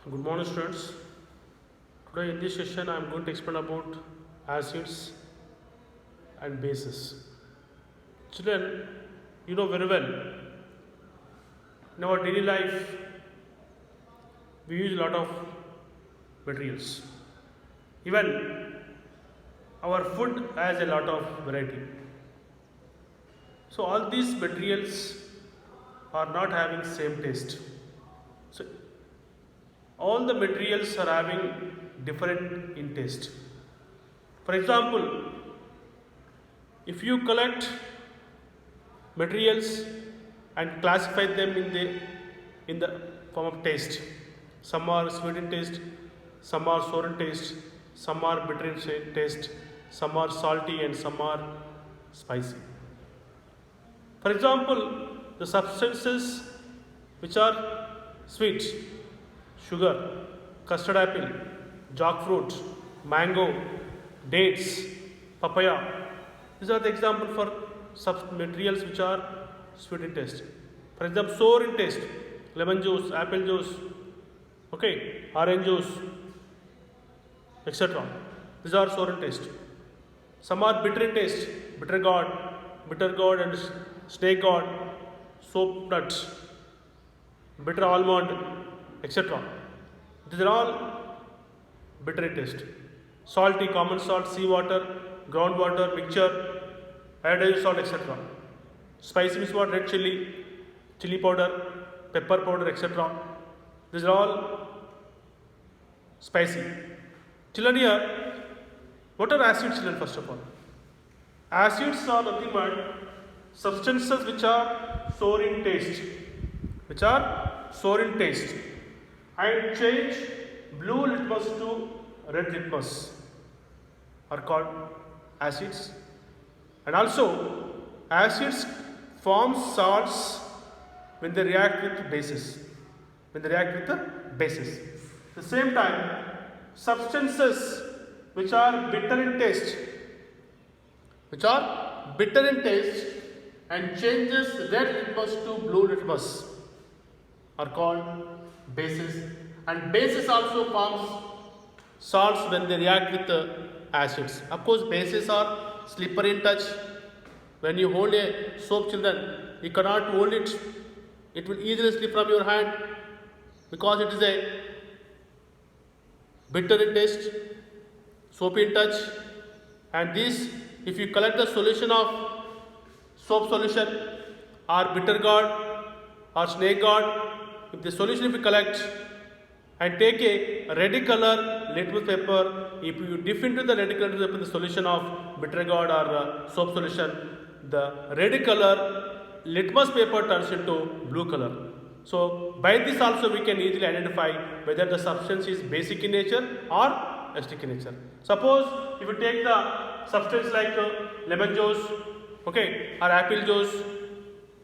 Good morning, students. Today in this session, I am going to explain about acids and bases. Children, you know very well, in our daily life, we use a lot of materials. Even our food has a lot of variety. So all these materials are not having same taste. So all the materials are having different in taste. For example, if you collect materials and classify them in the form of taste, some are sweet in taste, some are sour in taste, some are bitter in taste, some are salty, and some are spicy. For example, the substances which are sweet, sugar, custard apple, jackfruit, mango, dates, papaya. These are the example for materials which are sweet in taste. For example, sour in taste, lemon juice, apple juice, okay, orange juice, etc. These are sour in taste. Some are bitter in taste, bitter gourd and snake gourd, soap nuts, bitter almond, etc. These are all bitter in taste. Salty, common salt, sea water, groundwater, mixture, iodized salt, etc. Spicy means what? Red chili, chili powder, pepper powder, etc. These are all spicy. Children here, what are acids, children, first of all? Acids are nothing but substances which are sour in taste, and change blue litmus to red litmus are called acids. And also, acids form salts when they react with bases. At the same time, substances which are bitter in taste, and changes red litmus to blue litmus are called bases. And bases also forms salts when they react with acids. Of course, bases are slippery in touch. When you hold a soap, children, you cannot hold it. It will easily slip from your hand because it is a bitter in taste, soapy in touch. And this, if you collect the solution of soap solution or bitter gourd or snake gourd, if you collect and take a red color litmus paper, if you dip into the red color paper the solution of bitter gourd or soap solution, the red color litmus paper turns into blue color. So by this also we can easily identify whether the substance is basic in nature or acidic in nature. Suppose if you take the substance like lemon juice, okay, or apple juice,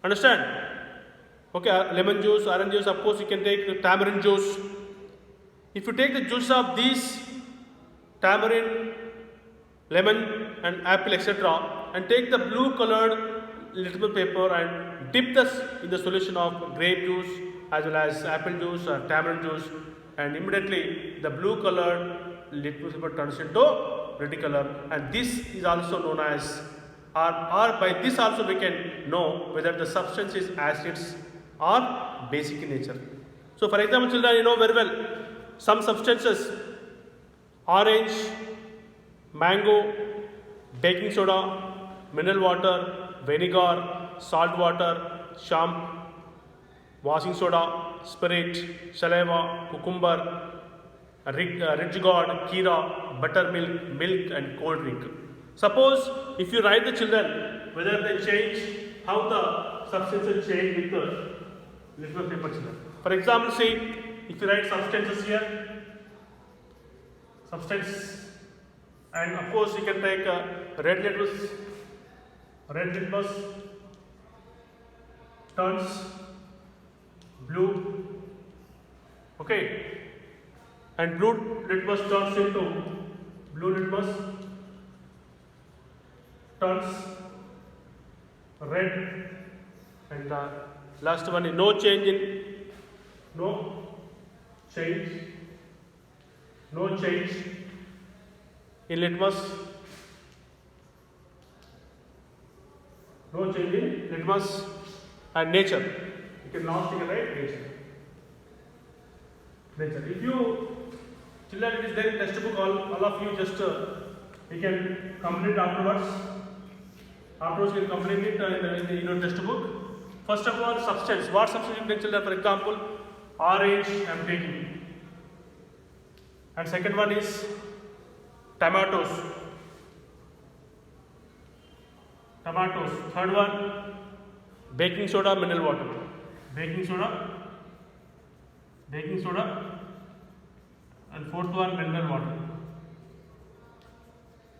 understand? Okay, lemon juice, orange juice, of course you can take tamarind juice. If you take the juice of these tamarind, lemon and apple, etc., and take the blue colored litmus paper and dip this in the solution of grape juice as well as apple juice or tamarind juice, and immediately the blue colored litmus paper turns into red color, and this is also known as or by this also we can know whether the substance is acids or basic in nature. So for example, children, you know very well some substances, orange, mango, baking soda, mineral water, vinegar, salt water, shampoo, washing soda, spirit, saliva, cucumber, ridge gourd, keera, buttermilk, milk, and cold drink. Suppose if you write the children whether they change, how the substances change with the litmus paper, children. For example, see if you write substances here, and of course you can take red litmus turns blue, okay, and blue litmus turns into blue litmus turns red, and last one is no change, no change in litmus, no change in litmus, and nature. You can now stick it right, nature. Nature. If you children, it is there in textbook. All of you just you can complete afterwards. Afterwards, you can complete it in your textbook. First of all, substance. What substance you take, children? For example, orange I am taking. And second one is tomatoes. Tomatoes. Third one, baking soda, mineral water. Baking soda, and fourth one, mineral water.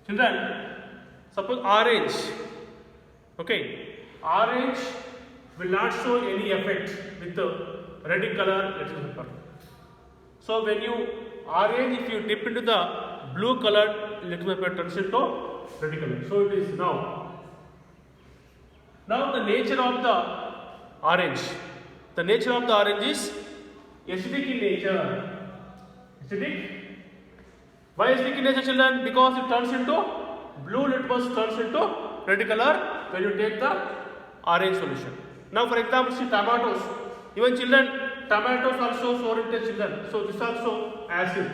Children, suppose orange. Okay, orange will not show any effect with the red color litmus paper. So when you orange, if you dip into the blue colored litmus paper, turns into red color. So it is now. Now the nature of the orange. The nature of the orange is acidic in nature. Acidic. Why acidic in nature, children? Because it turns into blue litmus, turns into red color when you take the orange solution. Now for example, see tomatoes. Even children, tomatoes also sour in taste, children. So this also acid.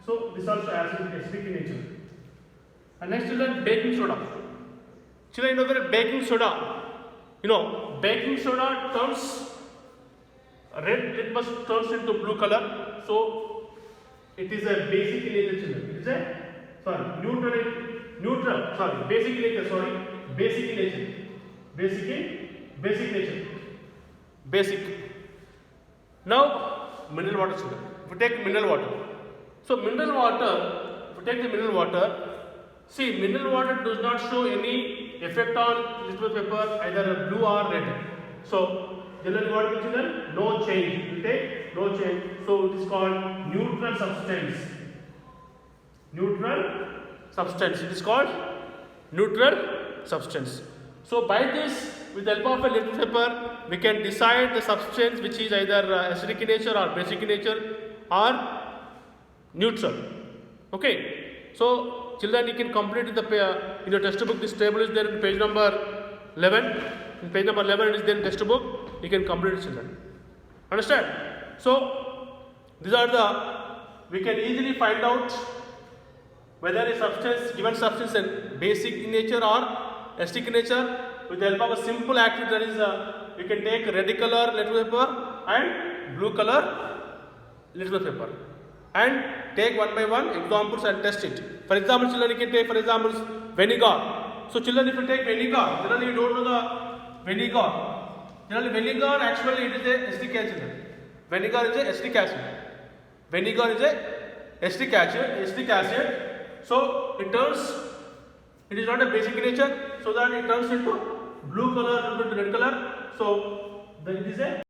So this also acid, acidic in nature. And next, children, baking soda. Children, you know that baking soda. Baking soda turns red litmus turns into blue color. So it is a basic in nature, children. It is a basic in nature. Basic nature. Basic. Now mineral water, children. If we take mineral water. So mineral water, if we take the mineral water, see, mineral water does not show any effect on litmus paper, either blue or red. So generally what will children? No change. You take no change. So it is called neutral substance. Neutral substance. It is called neutral substance. So by this, with the help of a litmus paper, we can decide the substance which is either acidic in nature or basic in nature or neutral. Okay. So children, you can complete in your textbook. This table is there in page number 11. In page number 11 it is there in textbook. You can complete it, children. Understand? So these are we can easily find out whether a substance, given substance is basic in nature or acidic in nature with the help of a simple activity, that is you can take red color litmus paper and blue color litmus paper and take one by one examples and test it. For example, children, you can take for example vinegar. So children, if you take vinegar, generally you don't know the vinegar. Generally vinegar actually it is a acetic acid. Vinegar is a acetic acid. Vinegar is a acetic acid. So it is not a basic in nature, so that it turns into blue color, into red color. So it is a